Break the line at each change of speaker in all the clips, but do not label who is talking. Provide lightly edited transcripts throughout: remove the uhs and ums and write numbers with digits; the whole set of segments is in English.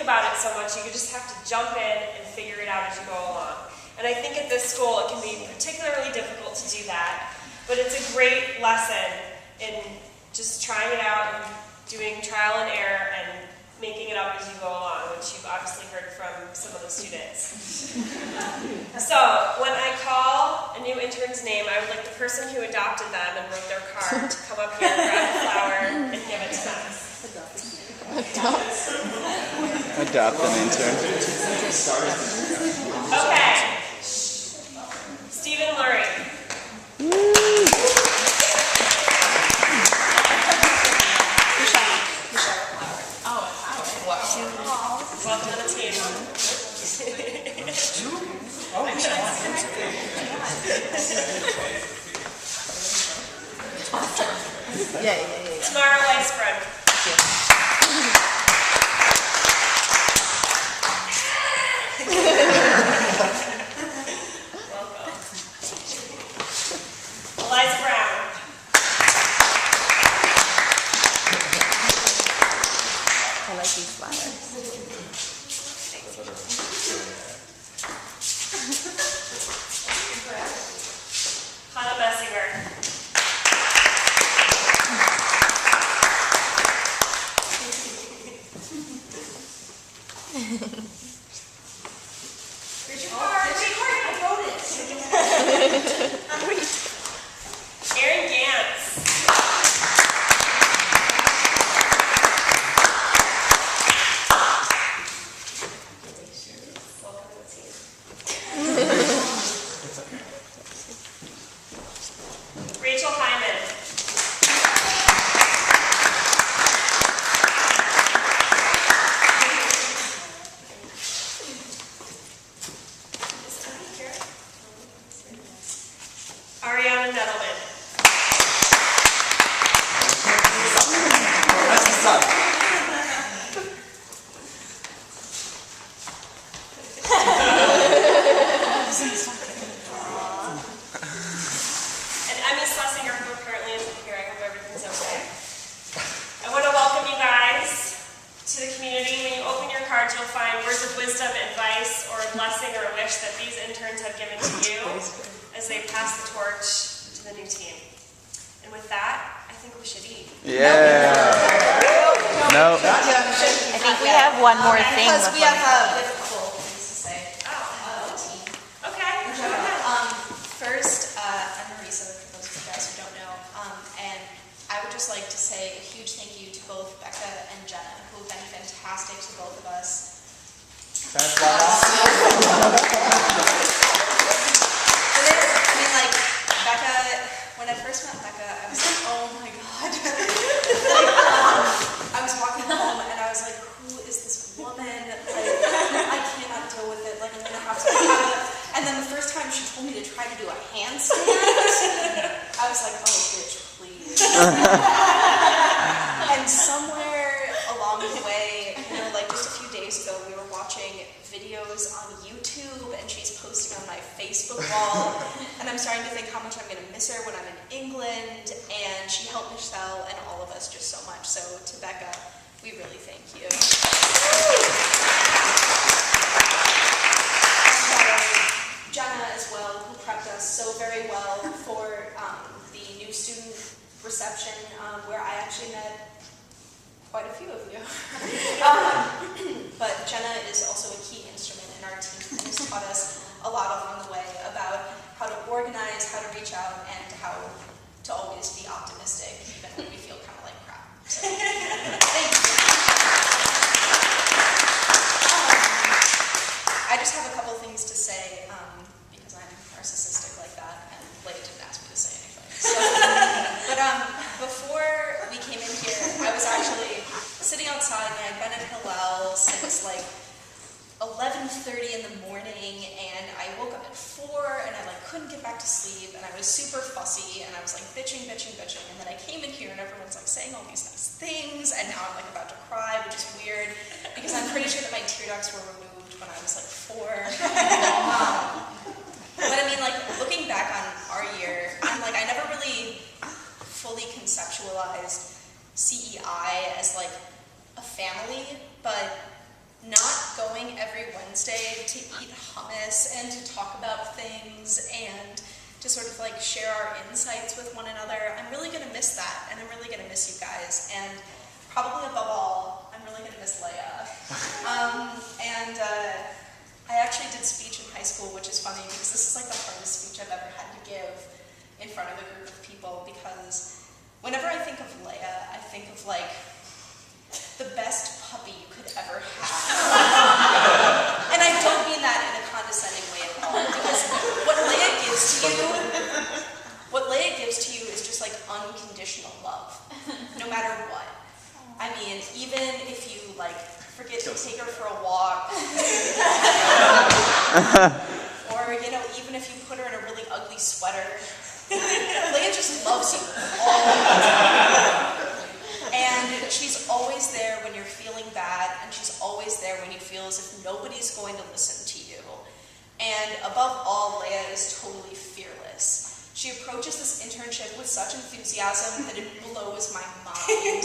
about it so much. You just have to jump in and figure it out as you go along. And I think at this school it can be particularly difficult to do that, but it's a great lesson in just trying it out and doing trial and error and making it up as you go along, which you've obviously heard from some of the students. So, when I call a new intern's name, I would like the person who adopted them and wrote their card to come up here, grab a flower, and give it to them.
Adopt an intern.
Okay. Stephen Lurie. Welcome to the team.
Yeah.
Tamara Weisbrunn. Welcome. Eliza Brown.
I like these flowers.
Hannah Messinger. Richard Hart, I wrote it. Aaron Gantz. Welcome to the team. Rachel Hyman. Ariana Nettleman. And Emmy Schlesinger, who currently isn't here. I hope everything's okay. I want to welcome you guys to the community. When you open your cards, you'll find words of wisdom, advice, or a blessing or a wish that these interns have given to you as they pass the torch to the new team. And with that, I think we should eat.
Yeah. No.
I think we have one more thing.
Because we have a couple things to say.
Okay, go ahead.
First, I'm Marisa, for those of you guys who don't know, and I would just like to say a huge thank you to both Becca and Jenna, who have been fantastic to both of us. Becca, when I first met Becca, I was like, oh my god. I was walking home and I was like, who is this woman? I cannot deal with it. I'm going to have to get out of it. And then the first time she told me to try to do a handstand, I was like, oh bitch, please. And somewhere along the way, just a few days ago, we were watching videos on YouTube, and she's posting on my Facebook wall, and I'm starting to think how much I'm going to miss her when I'm in England, and she helped Michelle and all of us just so much. So to Becca, we really thank you. Jenna as well, who prepped us so very well for the new student reception, where I actually met quite a few of you. But Jenna is also a key instrument in our team and has taught us a lot along the way about how to organize, how to reach out, and how to always be optimistic, even when we feel kind of like crap. So, thank you. I just have a couple things to say, because I'm narcissistic like that, and Leia didn't ask me to say anything. So, but before we came in here, I was actually sitting outside, and I'd been at Hillel since 11:30 in the morning, and I woke up at 4, and I couldn't get back to sleep, and I was super fussy, and I was bitching, and then I came in here, and everyone's saying all these nice things, and now I'm about to cry, which is weird, because I'm pretty sure that my tear ducts were removed when I was 4. But I mean, looking back on our year, I'm I never really fully conceptualized CEI as a family, but not Wednesday to eat hummus and to talk about things and to sort of like share our insights with one another. I'm really going to miss that, and I'm really going to miss you guys. And probably above all, I'm really going to miss Leia. I actually did speech in high school, which is funny because this is like the hardest speech I've ever had to give in front of a group of people, because whenever I think of Leia, I think of like the best puppy you could ever have. And I don't mean that in a condescending way at all, because what Leia gives to you is just like unconditional love, no matter what. I mean, even if you like forget to take her for a walk, or even if you put her in a really ugly sweater, Leia just loves you all the time. And she's always there when you're feeling bad, and she's always there when you feel as if nobody's going to listen to you. And above all, Leia is totally fearless. She approaches this internship with such enthusiasm that it blows my mind.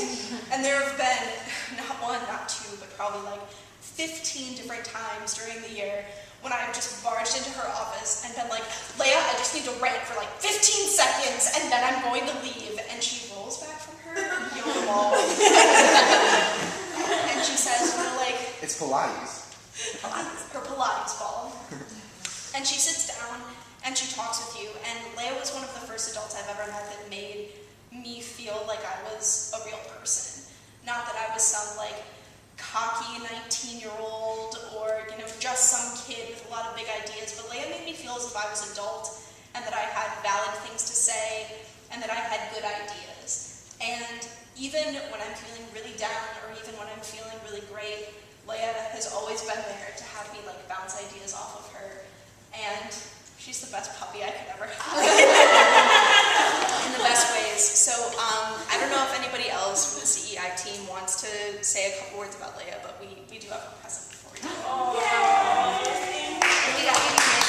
And there have been, not one, not two, but probably like 15 different times during the year when I've just barged into her office and been like, Leia, I just need to rant for like 15 seconds and then I'm going to leave. And she rolls back from her yoga ball. And she says,
It's Pilates.
Her Pilates ball. And she sits down and she talks with you. And Leia was one of the first adults I've ever met that made me feel like I was a real person. Not that I was some like cocky 19-year-old or just some kid with a lot of big ideas, but Leia made me feel as if I was adult and that I had valid things to say and that I had good ideas. And even when I'm feeling really down or even when I'm feeling really great, Leia has always been there to have me like bounce ideas off of her. And she's the best puppy I could ever have. In the best ways. So I don't know if anybody else from the CEI team wants to say a couple words about Leia, but we do have a present for you.
Oh,
Yay! We got you nice